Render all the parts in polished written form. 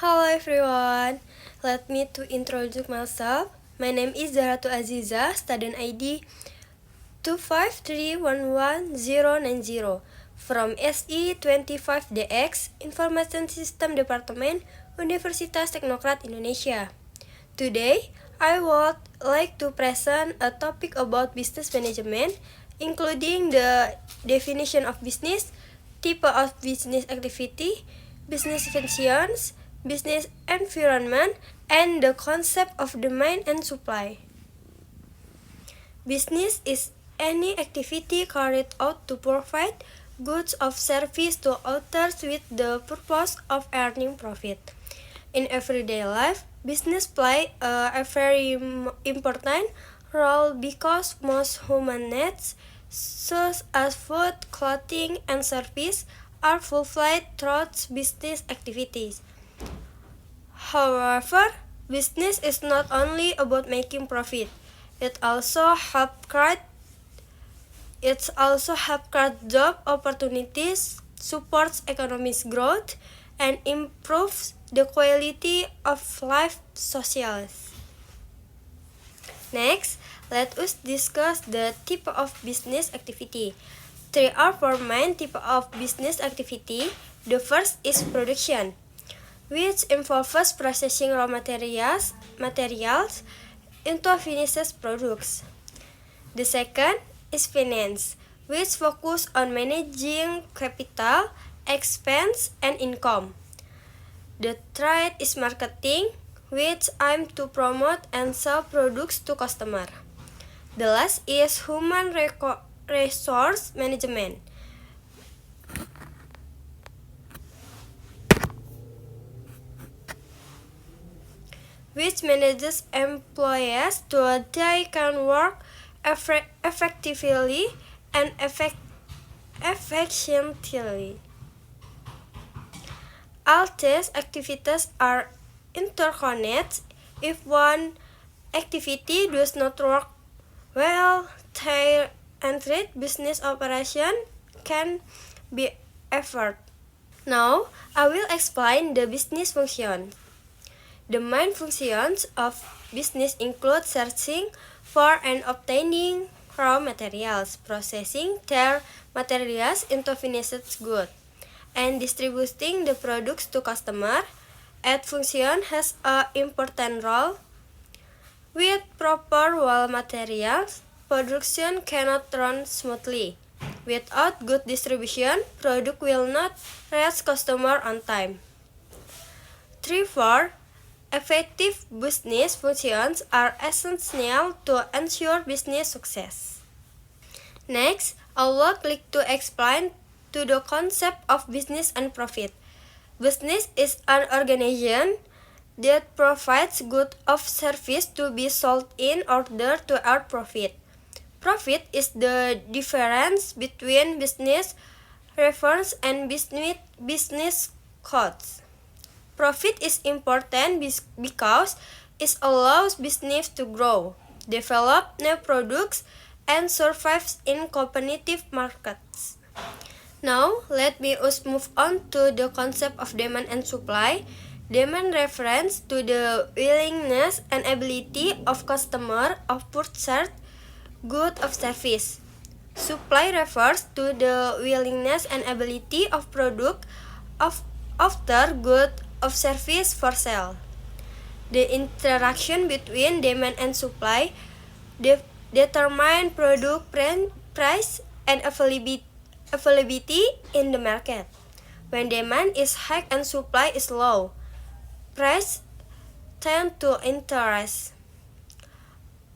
Hello everyone, let me to introduce myself. My name is Zaratu Aziza, student ID 2531190 from SI25DX Information System Department, Universitas Teknokrat Indonesia. Today, I would like to present a topic about business management, including the definition of business, type of business activity, business functions, business environment, and the concept of demand and supply. Business is any activity carried out to provide goods or service to others with the purpose of earning profit. In everyday life, business play a very important role because most human needs, such as food, clothing, and service, are fulfilled through business activities. However, business is not only about making profit. It also helps create job opportunities, supports economic growth, and improves the quality of life socials. Next, let us discuss the type of business activity. Three are four main types of business activity. The first is production, which involves processing raw materials into finished products. The second is finance, which focus on managing capital, expense, and income. The third is marketing, which aim to promote and sell products to customer. The last is human resource management, which manages employees so they can work effectively and efficiently. All these activities are interconnected. If one activity does not work well, their entire business operation can be affected. Now, I will explain the business function. The main functions of business include searching for and obtaining raw materials, processing their materials into finished goods, and distributing the products to customer. Each function has an important role. With proper raw materials, production cannot run smoothly. Without good distribution, product will not reach customer on time. 3. Effective business functions are essential to ensure business success. Next, I would like to explain to the concept of business and profit. Business is an organization that provides goods or service to be sold in order to earn profit. Profit is the difference between business revenues and business costs. Profit is important because it allows business to grow, develop new products, and survive in competitive markets. Now, let me move on to the concept of demand and supply. Demand refers to the willingness and ability of customer of purchase good or service. Supply refers to the willingness and ability of product after good of service for sale. The interaction between demand and supply determine product price and availability in the market. When demand is high and supply is low, price tend to increase.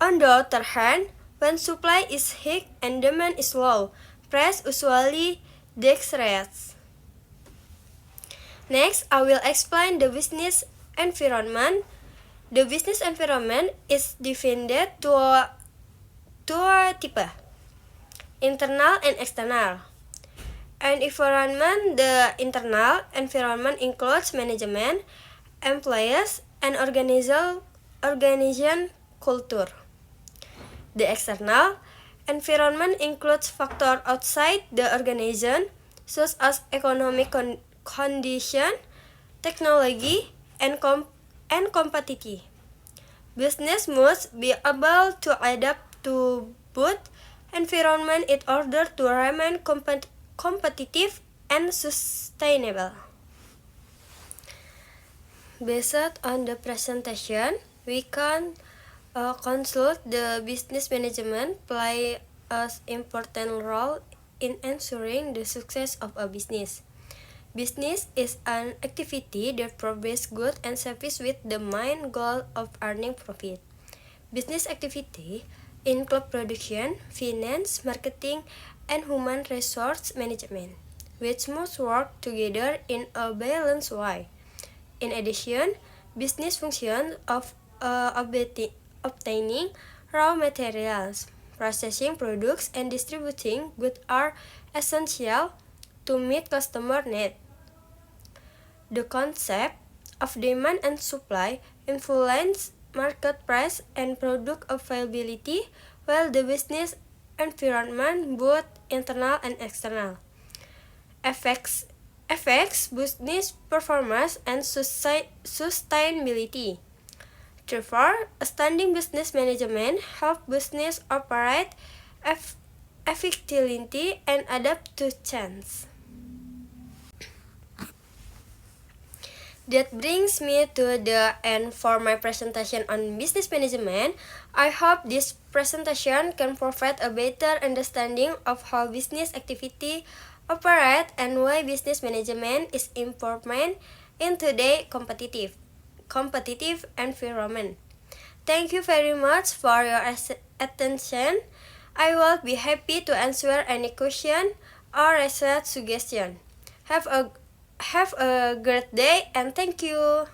On the other hand, when supply is high and demand is low, price usually decreases. Next, I will explain the business environment. The business environment is divided to two types, internal and external. And environment, the internal environment includes management, employees, and organization culture. The external environment includes factors outside the organization, such as economic condition, technology, and competitive. Business must be able to adapt to both environment in order to remain competitive and sustainable. Based on the presentation, we can conclude the business management play an important role in ensuring the success of a business. Business is an activity that provides goods and services with the main goal of earning profit. Business activity include production, finance, marketing, and human resource management, which must work together in a balanced way. In addition, business functions of obtaining raw materials, processing products, and distributing goods are essential to meet customer needs. The concept of demand and supply influence market price and product availability, while the business environment, both internal and external, affects business performance and sustainability. Therefore, a standing business management helps business operate effectively and adapt to change. That brings me to the end for my presentation on business management. I hope this presentation can provide a better understanding of how business activity operate and why business management is important in today's competitive environment. Thank you very much for your attention. I will be happy to answer any question or research suggestion. Have a great day and thank you.